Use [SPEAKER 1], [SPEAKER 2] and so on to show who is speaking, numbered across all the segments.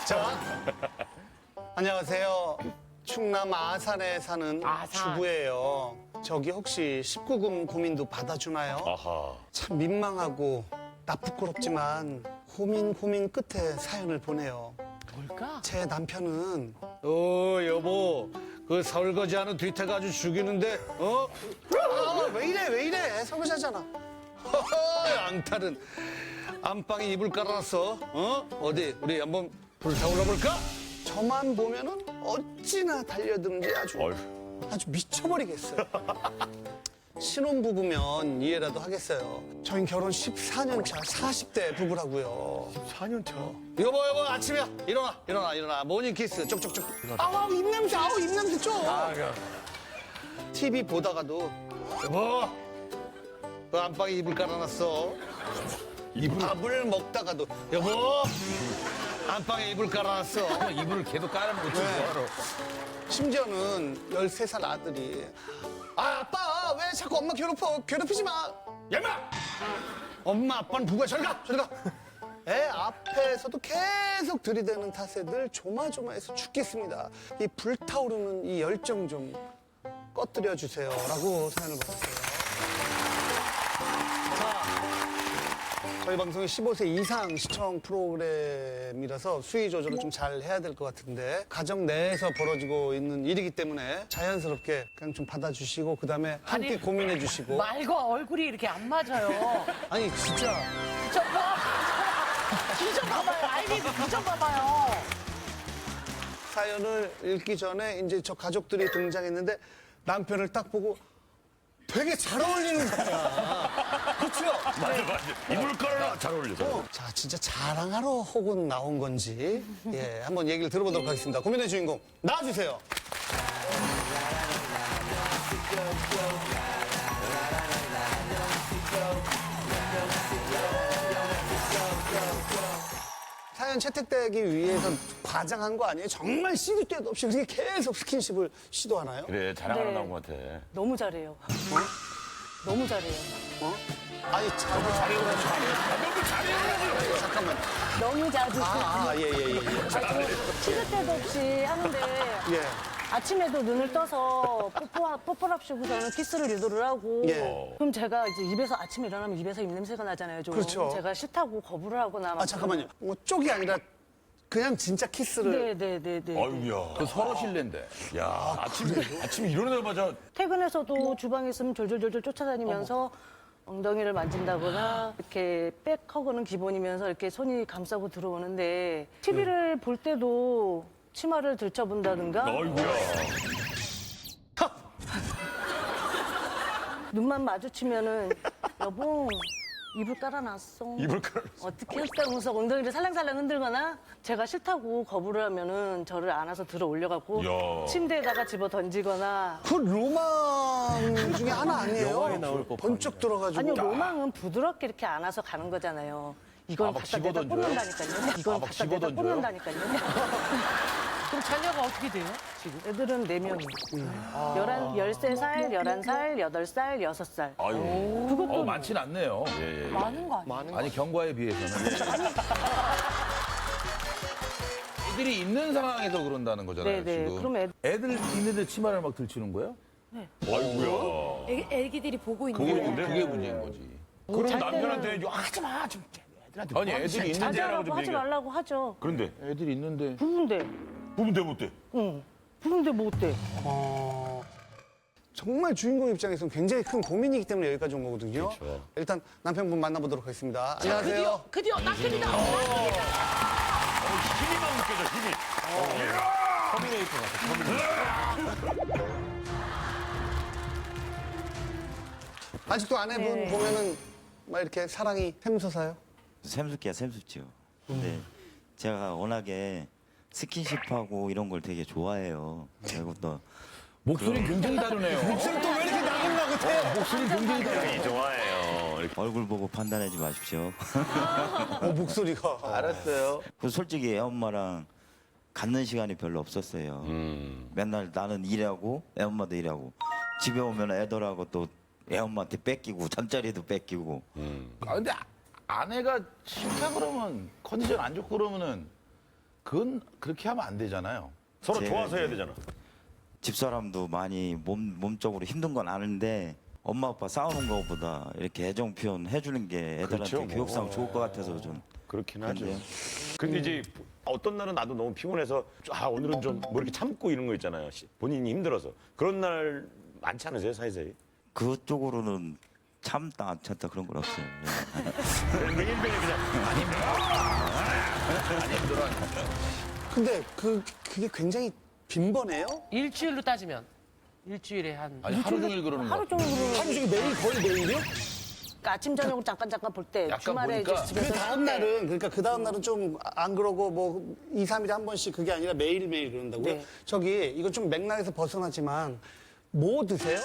[SPEAKER 1] 자, 안녕하세요. 충남 아산에 사는
[SPEAKER 2] 아산.
[SPEAKER 1] 주부예요. 저기 혹시 19금 고민도 받아주나요?
[SPEAKER 3] 아하.
[SPEAKER 1] 참 민망하고 나 부끄럽지만 고민 끝에 사연을 보내요.
[SPEAKER 2] 뭘까?
[SPEAKER 1] 제 남편은
[SPEAKER 4] 여보, 그 설거지하는 뒤태가 아주 죽이는데,
[SPEAKER 1] 왜 이래 설거지하잖아.
[SPEAKER 4] 앙탈은 안방에 이불 깔아놨어. 어디 우리 한번 불타올라 볼까?
[SPEAKER 1] 저만 보면은 어찌나 달려드는지 아주 미쳐버리겠어요. 신혼부부면 이해라도 하겠어요. 저희 결혼 14년 차 40대 부부라고요.
[SPEAKER 3] 4년 차.
[SPEAKER 4] 여보, 아침이야. 일어나. 모닝 키스, 쪽쪽쪽.
[SPEAKER 1] 아우 입냄새 좀. TV 보다가도
[SPEAKER 4] 여보, 그 안방에 이불 깔아놨어. 밥을 먹다가도 여보, 안방에 이불 깔아놨어.
[SPEAKER 3] 이불을 계속 깔아놓고 뭐하러.
[SPEAKER 1] 심지어는 13살 아들이 아빠 왜 자꾸 엄마 괴롭히지 마.
[SPEAKER 4] 야마! 엄마, 아빠는 부부야. 저리 가.
[SPEAKER 1] 애 앞에서도 계속 들이대는 탓에 늘 조마조마해서 죽겠습니다. 이 불타오르는 이 열정 좀 꺼뜨려 주세요. 라고 사연을 보냈어요. 저희 방송이 15세 이상 시청 프로그램이라서 수위 조절을 좀 잘 해야 될 것 같은데 가정 내에서 벌어지고 있는 일이기 때문에 자연스럽게 그냥 좀 받아주시고 그다음에 함께
[SPEAKER 2] 아니,
[SPEAKER 1] 고민해 주시고
[SPEAKER 2] 말과 얼굴이 이렇게 안 맞아요.
[SPEAKER 1] 아니 진짜
[SPEAKER 2] 뒤져봐봐요. 아이디 뒤져봐봐요.
[SPEAKER 1] 사연을 읽기 전에 이제 저 가족들이 등장했는데 남편을 딱 보고 되게 잘 어울리는 거야. 그렇죠?
[SPEAKER 3] 맞아. 이불 깔아놔. 잘 어울려.
[SPEAKER 1] 자, 진짜 자랑하러 혹은 나온 건지 예, 한번 얘기를 들어보도록 하겠습니다. 고민의 주인공 나와주세요. 사연 채택되기 위해서 과장한 거 아니에요? 정말 시도 때도 없이 그렇게 계속 스킨십을 시도하나요?
[SPEAKER 3] 그래, 자랑하러
[SPEAKER 5] 네.
[SPEAKER 3] 나온 것 같아.
[SPEAKER 5] 너무 잘해요. 너무 잘해요.
[SPEAKER 1] 아니,
[SPEAKER 3] 너무 잘해.
[SPEAKER 1] 잠깐만.
[SPEAKER 5] 너무 자주
[SPEAKER 1] 예.
[SPEAKER 5] 시도 때도 없이 하는데
[SPEAKER 1] 예.
[SPEAKER 5] 아침에도 눈을 떠서 뽀뽀랍시고서는 키스를 유도를 하고
[SPEAKER 1] 예.
[SPEAKER 5] 그럼 제가 이제 입에서 아침에 일어나면 입에서 입냄새가 나잖아요. 좀.
[SPEAKER 1] 그렇죠.
[SPEAKER 5] 제가 싫다고 거부를 하거나 막
[SPEAKER 1] 잠깐만요. 뭐 쪽이 아니라 그냥 진짜 키스를.
[SPEAKER 5] 네네네.
[SPEAKER 3] 아이고야. 그 서로 실례인데. 야, 아침에 일어나자마자
[SPEAKER 5] 퇴근해서도 주방에 있으면 졸졸졸졸 쫓아다니면서 엉덩이를 만진다거나 이렇게 백허그는 기본이면서 이렇게 손이 감싸고 들어오는데 TV를 볼 때도 치마를 들춰본다든가
[SPEAKER 3] 아이고야.
[SPEAKER 5] 눈만 마주치면은 여보 이불 깔아놨어.
[SPEAKER 3] 이불 깔아놨어.
[SPEAKER 5] 어떻게 했어? 하면서 엉덩이를 살랑살랑 흔들거나 제가 싫다고 거부를 하면은 저를 안아서 들어 올려갖고
[SPEAKER 3] 야.
[SPEAKER 5] 침대에다가 집어 던지거나
[SPEAKER 1] 그 로망 중에 하나 아니에요? 번쩍 들어가지고.
[SPEAKER 5] 아니요 로망은 부드럽게 이렇게 안아서 가는 거잖아요. 이건
[SPEAKER 3] 막
[SPEAKER 5] 갖다 내다
[SPEAKER 3] 집어던져요?
[SPEAKER 5] 꽂는다니까요. 이건
[SPEAKER 3] 막
[SPEAKER 5] 갖다 내다
[SPEAKER 3] 집어던져요?
[SPEAKER 5] 꽂는다니까요.
[SPEAKER 2] 그럼 자녀가 어떻게 돼요? 지금?
[SPEAKER 5] 애들은 4명이. 13살, 11살, 8살, 6살.
[SPEAKER 3] 아유.
[SPEAKER 5] 그것도
[SPEAKER 3] 많진 않네요. 예.
[SPEAKER 2] 많은 거 아니에요?
[SPEAKER 3] 아니, 경과에 비해서는. 애들이 있는 상황에서 그런다는 거잖아요,
[SPEAKER 5] 네네.
[SPEAKER 3] 지금.
[SPEAKER 5] 그럼
[SPEAKER 3] 애들 있는데 치마를 막 들치는 거예요? 네. 아이고야.
[SPEAKER 6] 애기들이 보고 있는
[SPEAKER 3] 그게,
[SPEAKER 6] 거예요.
[SPEAKER 3] 그게 문제인 거지. 그럼
[SPEAKER 5] 잘
[SPEAKER 3] 남편한테 하지 마, 좀 애들한테. 아니, 애들이 있는데 하라고
[SPEAKER 5] 자제하라고
[SPEAKER 3] 좀
[SPEAKER 5] 하지
[SPEAKER 3] 얘기해.
[SPEAKER 5] 말라고 하죠.
[SPEAKER 3] 그런데 애들이 있는데
[SPEAKER 5] 부부인데.
[SPEAKER 3] 부분대 못돼.
[SPEAKER 5] 응. 부부인데 뭐 어때?
[SPEAKER 1] 정말 주인공 입장에서는 굉장히 큰 고민이기 때문에 여기까지 온 거거든요.
[SPEAKER 3] 그렇죠.
[SPEAKER 1] 일단 남편분 만나보도록 하겠습니다. 안녕하세요.
[SPEAKER 2] 드디어 남편이다.
[SPEAKER 3] 힘이만 느껴져, 힘이.
[SPEAKER 1] 아직도 아내분
[SPEAKER 5] 네.
[SPEAKER 1] 보면은 막 이렇게 사랑이 샘솟아요?
[SPEAKER 7] 샘솟기야 샘솟죠. 근데 제가 워낙에 스킨십하고 이런 걸 되게 좋아해요. 그리고 또
[SPEAKER 3] 목소리 굉장히 다르네요.
[SPEAKER 1] 목소리 또 왜 이렇게 나긋나긋해?
[SPEAKER 3] 목소리 굉장히 다르네요.
[SPEAKER 8] 좋아해요.
[SPEAKER 7] 얼굴 보고 판단하지 마십시오.
[SPEAKER 1] 목소리가.
[SPEAKER 3] 알았어요.
[SPEAKER 7] 그 솔직히 애 엄마랑 갖는 시간이 별로 없었어요. 맨날 나는 일하고 애 엄마도 일하고 집에 오면 애들하고 또 애 엄마한테 뺏기고 잠자리도 뺏기고
[SPEAKER 3] 아, 근데 아내가 싫다 그러면 컨디션 안 좋고 그러면은 그건 그렇게 하면 안 되잖아요.
[SPEAKER 6] 서로
[SPEAKER 7] 제-
[SPEAKER 6] 좋아서 해야 되잖아.
[SPEAKER 7] 집사람도 많이 몸적으로 힘든 건 아는데 엄마 아빠 싸우는 것보다 이렇게 애정 표현 해주는 게 애들한테
[SPEAKER 6] 그렇죠, 뭐.
[SPEAKER 7] 교육상 좋을 것 같아서 좀
[SPEAKER 6] 그렇긴 하죠.
[SPEAKER 7] 그런데요.
[SPEAKER 6] 근데 이제 어떤 날은 나도 너무 피곤해서 오늘은 좀 뭐 이렇게 참고 이런 거 있잖아요. 본인이 힘들어서. 그런 날 많지 않으세요, 사이사이?
[SPEAKER 7] 그쪽으로는 참다 안 참다 그런 건 없어요.
[SPEAKER 6] 매일매일 그냥
[SPEAKER 1] 근데 그게 굉장히 빈번해요?
[SPEAKER 2] 일주일로 따지면 일주일에 한
[SPEAKER 3] 아니 하루 종일 그러는 거
[SPEAKER 5] 하루
[SPEAKER 3] 같아요.
[SPEAKER 5] 종일
[SPEAKER 1] 하루 종일 매일 거의 매일이요?
[SPEAKER 5] 그러니까 아침 저녁으로 잠깐 볼 때
[SPEAKER 3] 약간
[SPEAKER 5] 주말에
[SPEAKER 3] 보니까
[SPEAKER 5] 이제
[SPEAKER 1] 그
[SPEAKER 5] 집에서
[SPEAKER 1] 다음 날은 그러니까 그 다음 날은 좀 안 그러고 뭐 2, 3일에 한 번씩 그게 아니라 매일매일 그런다고요?
[SPEAKER 5] 네.
[SPEAKER 1] 저기 이거 좀 맥락에서 벗어나지만 뭐 드세요?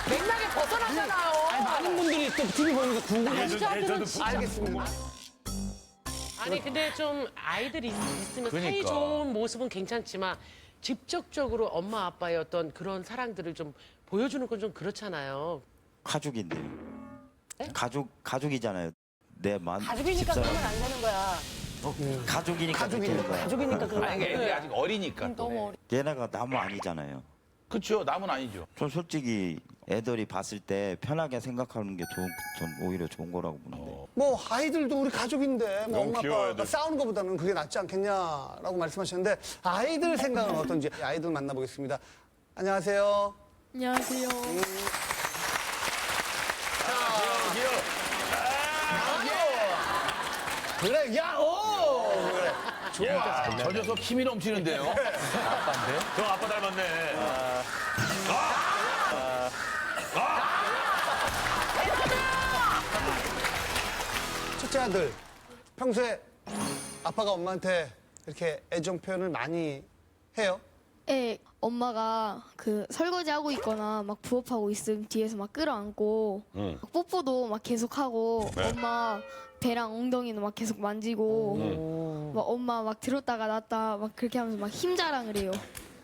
[SPEAKER 2] 맥락에 벗어나잖아요.
[SPEAKER 1] 많은 분들이 또 TV 보니까 궁금해서 알겠습니다.
[SPEAKER 2] 아니 근데 좀 아이들이 있으면 사이
[SPEAKER 3] 그러니까.
[SPEAKER 2] 좋은 모습은 괜찮지만 직접적으로 엄마 아빠의 어떤 그런 사랑들을 좀 보여주는 건 좀 그렇잖아요.
[SPEAKER 7] 가족인데요. 가족이잖아요.
[SPEAKER 5] 가족이니까 그러면 안 되는 거야.
[SPEAKER 7] 가족이니까 그렇게 되는 거야.
[SPEAKER 5] 가족이니까 그러면 안
[SPEAKER 3] 아니
[SPEAKER 5] 돼.
[SPEAKER 3] 애들이 아직 어리니까 또.
[SPEAKER 5] 너무
[SPEAKER 7] 얘네가 나무 아니잖아요.
[SPEAKER 3] 그렇죠. 남은 아니죠.
[SPEAKER 7] 전 솔직히 애들이 봤을 때 편하게 생각하는 게 전 오히려 좋은 거라고 보는데.
[SPEAKER 1] 뭐 아이들도 우리 가족인데 뭐
[SPEAKER 6] 너무
[SPEAKER 1] 엄마
[SPEAKER 6] 귀여워,
[SPEAKER 1] 아빠가
[SPEAKER 6] 애들.
[SPEAKER 1] 싸우는 것보다는 그게 낫지 않겠냐라고 말씀하셨는데 아이들 생각은 어떤지 아이들 만나보겠습니다. 안녕하세요.
[SPEAKER 8] 안녕하세요.
[SPEAKER 1] 그래, 야, 오! 그래.
[SPEAKER 3] 저 녀석 힘이 넘치는데요. 아빠인데.
[SPEAKER 6] 저 아빠 닮았네.
[SPEAKER 1] 첫째 아들, 평소에 아빠가 엄마한테 이렇게 애정 표현을 많이 해요?
[SPEAKER 8] 네, 엄마가 그 설거지 하고 있거나 막 부업하고 있으면 뒤에서 막 끌어안고
[SPEAKER 6] 응.
[SPEAKER 8] 막 뽀뽀도 막 계속 하고
[SPEAKER 6] 네.
[SPEAKER 8] 엄마 배랑 엉덩이도 막 계속 만지고 막 엄마 막 들었다가 놨다 막 그렇게 하면서 막 힘 자랑을 해요.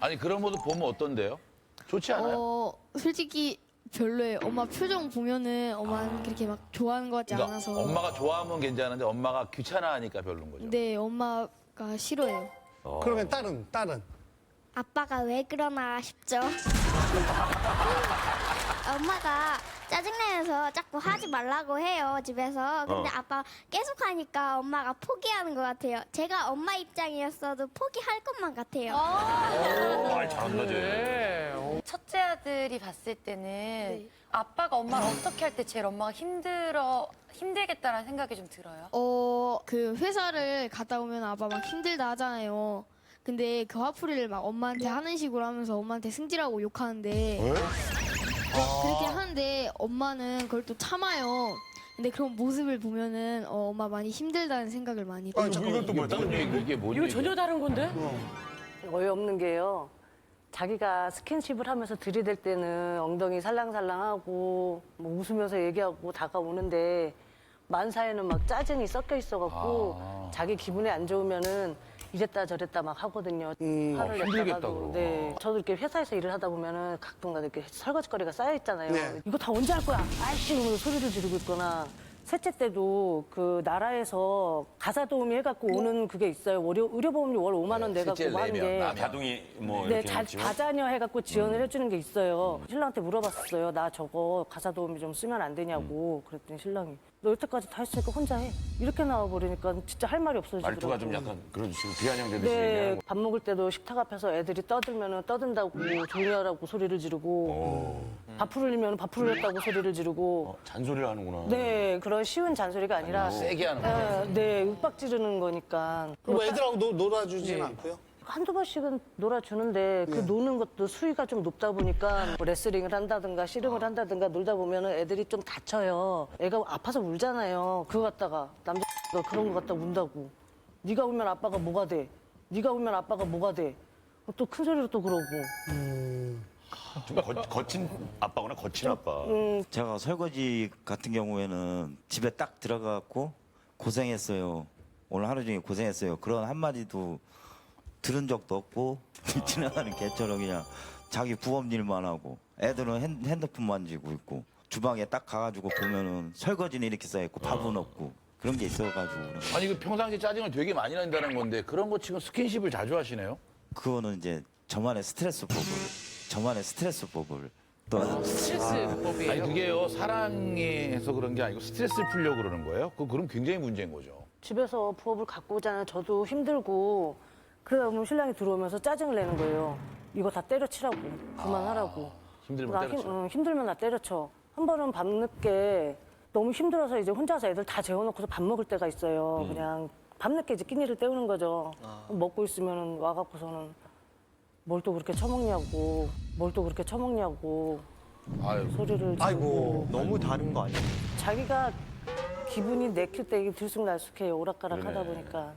[SPEAKER 3] 아니 그런 모습 보면 어떤데요? 좋지 않아요?
[SPEAKER 8] 솔직히 별로예요. 엄마 표정 보면은 엄마는 그렇게 막 좋아하는 것 같지
[SPEAKER 3] 그러니까
[SPEAKER 8] 않아서.
[SPEAKER 3] 엄마가 좋아하면 괜찮은데 엄마가 귀찮아하니까 별로인 거죠.
[SPEAKER 8] 네, 엄마가 싫어해요.
[SPEAKER 1] 그러면 딸은?
[SPEAKER 9] 아빠가 왜 그러나 싶죠. 엄마가 짜증내면서 자꾸 하지 말라고 해요, 집에서. 근데 아빠 계속 하니까 엄마가 포기하는 것 같아요. 제가 엄마 입장이었어도 포기할 것만 같아요.
[SPEAKER 6] 말 잘한다, 쟤.
[SPEAKER 2] 네.
[SPEAKER 10] 첫째 아들이 봤을 때는 아빠가 엄마를 어떻게 할 때 제일 엄마가 힘들겠다라는 생각이 좀 들어요.
[SPEAKER 8] 그 회사를 갔다 오면 아빠 막 힘들다 하잖아요. 근데 그 화풀이를 막 엄마한테 하는 식으로 하면서 엄마한테 승질하고 욕하는데 그렇게 하는데 엄마는 그걸 또 참아요. 근데 그런 모습을 보면은 엄마 많이 힘들다는 생각을 많이 해요.
[SPEAKER 6] 이것도 뭐야?
[SPEAKER 3] 뭔 얘기, 이게 뭔
[SPEAKER 2] 이거
[SPEAKER 3] 얘기야?
[SPEAKER 2] 전혀 다른 건데?
[SPEAKER 5] 어이없는 게요. 자기가 스킨십을 하면서 들이댈 때는 엉덩이 살랑살랑하고 뭐 웃으면서 얘기하고 다가오는데 만사에는 막 짜증이 섞여 있어갖고 자기 기분이 안 좋으면은 이랬다 저랬다 막 하거든요. 화를
[SPEAKER 3] 힘들겠다,
[SPEAKER 5] 냈다가도.
[SPEAKER 3] 그럼.
[SPEAKER 5] 네. 저도 이렇게 회사에서 일을 하다 보면은 가끔가다 이렇게 설거지거리가 쌓여 있잖아요.
[SPEAKER 1] 네.
[SPEAKER 5] 이거 다 언제 할 거야? 아이씨 이러면서 소리를 지르고 있거나. 셋째 때도 그 나라에서 가사 도우미 해갖고 오는 그게 있어요. 의료보험료 월 5만 원 내갖고
[SPEAKER 3] 셋째를
[SPEAKER 5] 뭐 하는
[SPEAKER 3] 내면
[SPEAKER 5] 게.
[SPEAKER 3] 나면.
[SPEAKER 6] 다둥이 뭐
[SPEAKER 5] 네,
[SPEAKER 6] 이렇게 지원?
[SPEAKER 5] 다자녀 해갖고 지원을 해주는 게 있어요. 신랑한테 물어봤었어요. 나 저거 가사 도우미 좀 쓰면 안 되냐고. 그랬더니 신랑이 너 여태까지 다 했으니까 혼자 해. 이렇게 나와버리니까 진짜 할 말이 없어지더라고요.
[SPEAKER 6] 말투가 좀 약간 그런 식으로 비아냥되듯이
[SPEAKER 5] 네,
[SPEAKER 6] 얘기하는 거.
[SPEAKER 5] 밥 먹을 때도 식탁 앞에서 애들이 떠들면 떠든다고 조용히 하라고 소리를 지르고 밥풀 흘리면 밥풀 흘렸다고 소리를 지르고
[SPEAKER 6] 잔소리를 하는구나.
[SPEAKER 5] 네, 그런 쉬운 잔소리가 아니라
[SPEAKER 3] 세게 하는 거죠.
[SPEAKER 5] 네, 윽박 지르는 거니까
[SPEAKER 1] 그럼 애들하고 놀아주지는
[SPEAKER 5] 네.
[SPEAKER 1] 않고요?
[SPEAKER 5] 한두 번씩은 놀아주는데 그 노는 것도 수위가 좀 높다 보니까 뭐 레슬링을 한다든가 씨름을 한다든가 놀다 보면은 애들이 좀 다쳐요. 애가 아파서 울잖아요. 그거 갖다가 남자가 그런 거 갖다 운다고. 네가 울면 아빠가 뭐가 돼? 네가 울면 아빠가 뭐가 돼? 또 큰 소리로 또 그러고.
[SPEAKER 6] 좀 거친 아빠구나, 거친 아빠.
[SPEAKER 7] 제가 설거지 같은 경우에는 집에 딱 들어가고 고생했어요. 오늘 하루 종일 고생했어요. 그런 한마디도 들은 적도 없고 지나가는 개처럼 그냥 자기 부업 일만 하고 애들은 핸드폰 만지고 있고 주방에 딱 가가지고 보면은 설거지는 이렇게 쌓여있고 밥은 없고 그런 게 있어가지고 그런 거.
[SPEAKER 3] 아니 그 평상시 짜증을 되게 많이 낸다는 건데 그런 거 치고 스킨십을 자주 하시네요?
[SPEAKER 7] 그거는 이제 저만의 스트레스법을 또
[SPEAKER 2] 스트레스법이에요.
[SPEAKER 3] 아니 그게요 사랑해서 그런 게 아니고 스트레스를 풀려고 그러는 거예요? 그럼 굉장히 문제인 거죠.
[SPEAKER 5] 집에서 부업을 갖고 오잖아요. 저도 힘들고 그러다 보면 신랑이 들어오면서 짜증을 내는 거예요. 이거 다 때려치라고 그만하라고.
[SPEAKER 3] 힘들면 때려쳐.
[SPEAKER 5] 힘들면 나 때려쳐. 한 번은 밤늦게 너무 힘들어서 이제 혼자서 애들 다 재워놓고서 밥 먹을 때가 있어요. 그냥 밤늦게 이제 끼니를 때우는 거죠. 먹고 있으면 와갖고서는 뭘 또 그렇게 처먹냐고
[SPEAKER 3] 아유.
[SPEAKER 5] 소리를 지르고.
[SPEAKER 1] 아이고.
[SPEAKER 11] 너무 다른 거 아니에요?
[SPEAKER 5] 자기가 기분이 내킬 때 이게 들쑥날쑥해요. 오락가락 하다
[SPEAKER 3] 그러네.
[SPEAKER 5] 보니까.